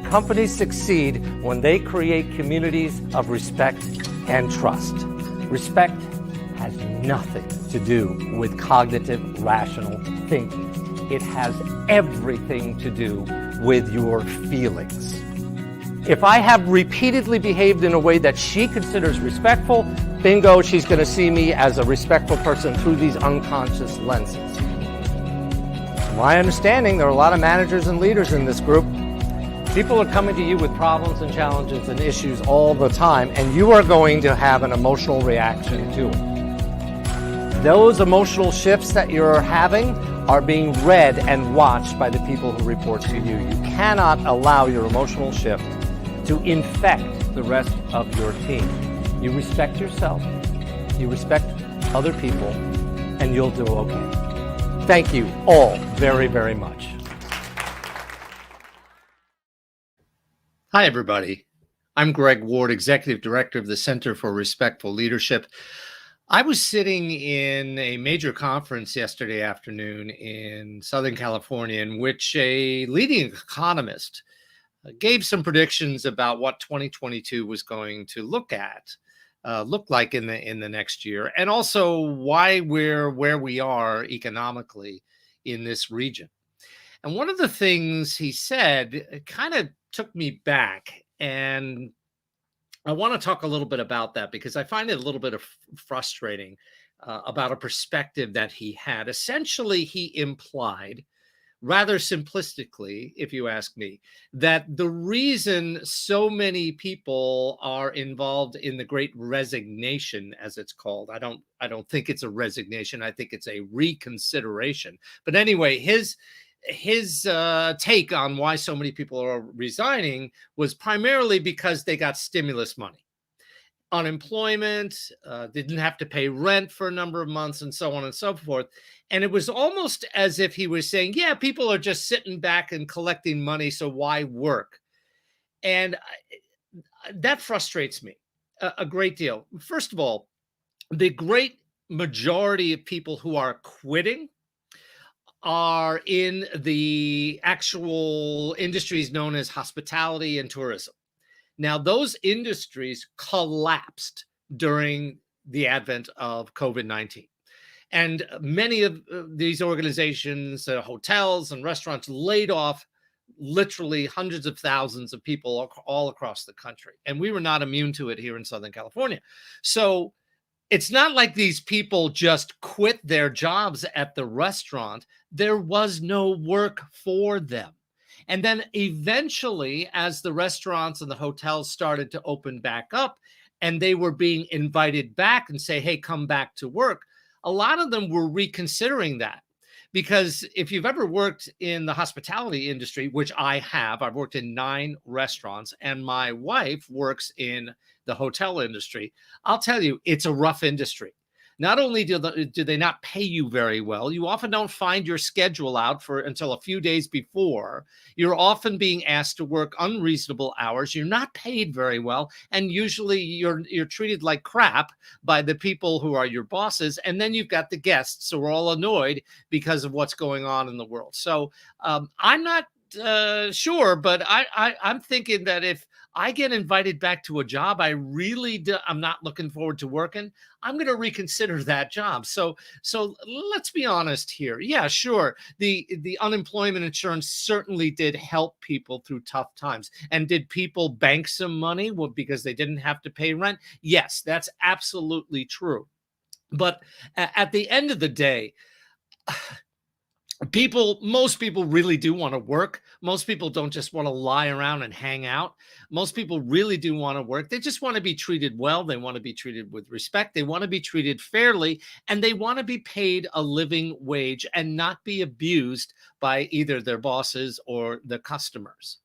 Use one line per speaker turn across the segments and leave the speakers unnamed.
Companies succeed when they create communities of respect and trust. Respect has nothing to do with cognitive, rational thinking. It has everything to do with your feelings. If I have repeatedly behaved in a way that she considers respectful, bingo, she's going to see me as a respectful person through these unconscious lenses. To my understanding, there are a lot of managers and leaders in this group. People are coming to you with problems and challenges and issues all the time, and you are going to have an emotional reaction to it. Those emotional shifts that you're having are being read and watched by the people who report to you. You cannot allow your emotional shift to infect the rest of your team. You respect yourself, you respect other people, and you'll do okay. Thank you all very, very much.
Hi, everybody. I'm Greg Ward, Executive Director of the Center for Respectful Leadership. I was sitting in a major conference yesterday afternoon in Southern California in which a leading economist gave some predictions about what 2022 was going to look like in the next year, and also why we're where we are economically in this region. And one of the things he said kind of took me back, and I want to talk a little bit about that because I find it a little bit of frustrating about a perspective that he had. Essentially, he implied, rather simplistically, if you ask me, that the reason so many people are involved in the Great Resignation, as it's called, I don't think it's a resignation, I think it's a reconsideration. But anyway, his take on why so many people are resigning was primarily because they got stimulus money, unemployment, didn't have to pay rent for a number of months, and so on and so forth. And it was almost as if he was saying, yeah, people are just sitting back and collecting money, so why work? And that frustrates me a great deal. First of all, the great majority of people who are quitting are in the actual industries known as hospitality and tourism. Now, those industries collapsed during the advent of COVID-19. And many of these organizations, hotels and restaurants, laid off literally hundreds of thousands of people all across the country. And we were not immune to it here in Southern California. So it's not like these people just quit their jobs at the restaurant. There was no work for them. And then eventually, as the restaurants and the hotels started to open back up and they were being invited back and say, hey, come back to work, a lot of them were reconsidering that. Because if you've ever worked in the hospitality industry, which I have, I've worked in 9 restaurants, and my wife works in the hotel industry, I'll tell you, it's a rough industry. Not only do they not pay you very well, you often don't find your schedule out until a few days before. You're often being asked to work unreasonable hours. You're not paid very well, and usually you're treated like crap by the people who are your bosses. And then you've got the guests who are all annoyed because of what's going on in the world. So I'm not sure, but I'm thinking that if I get invited back to a job I'm not looking forward to working, I'm going to reconsider that job. So let's be honest here. Yeah, sure. The unemployment insurance certainly did help people through tough times. And did people bank some money? Well, because they didn't have to pay rent? Yes, that's absolutely true. But at the end of the day, most people really do want to work. Most people don't just want to lie around and hang out. Most people really do want to work. They just want to be treated well. They want to be treated with respect. They want to be treated fairly, and they want to be paid a living wage and not be abused by either their bosses or the customers.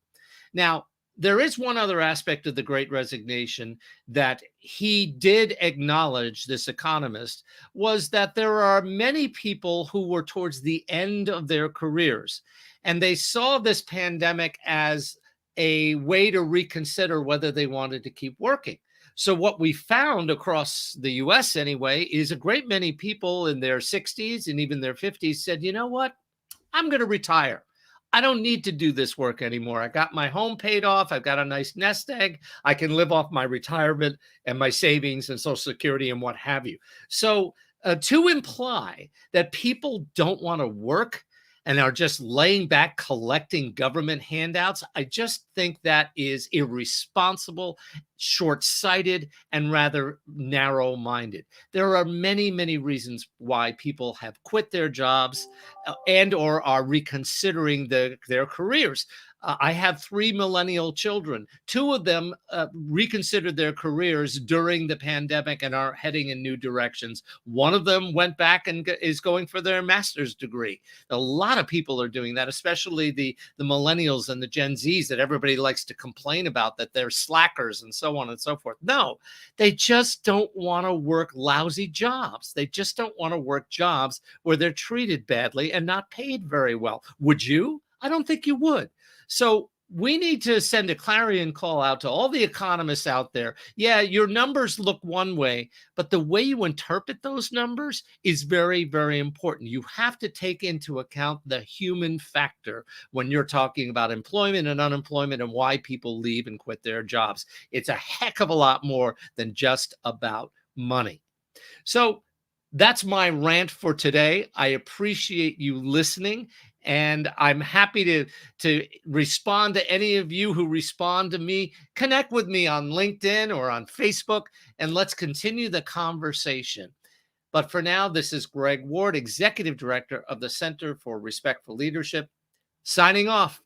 Now, there is one other aspect of the Great Resignation that he did acknowledge, this economist, was that there are many people who were towards the end of their careers, and they saw this pandemic as a way to reconsider whether they wanted to keep working. So what we found across the US anyway is a great many people in their 60s and even their 50s said, you know what, I'm going to retire. I don't need to do this work anymore. I got my home paid off. I've got a nice nest egg. I can live off my retirement and my savings and Social Security and what have you. So to imply that people don't want to work and are just laying back collecting government handouts, I just think that is irresponsible, short-sighted, and rather narrow-minded. There are many, many reasons why people have quit their jobs and or are reconsidering their careers. I have 3 millennial children. 2 of them reconsidered their careers during the pandemic and are heading in new directions. One of them went back and is going for their master's degree. A lot of people are doing that, especially the millennials and the Gen Zs that everybody likes to complain about, that they're slackers and so on and so forth. No, they just don't want to work lousy jobs. They just don't want to work jobs where they're treated badly and not paid very well. Would you? I don't think you would. So we need to send a clarion call out to all the economists out there. Yeah, your numbers look one way, but the way you interpret those numbers is very, very important. You have to take into account the human factor when you're talking about employment and unemployment and why people leave and quit their jobs. It's a heck of a lot more than just about money. So that's my rant for today. I appreciate you listening, and I'm happy to respond to any of you who respond to me. Connect with me on LinkedIn or on Facebook, and let's continue the conversation. But for now, this is Greg Ward, Executive Director of the Center for Respectful Leadership, signing off.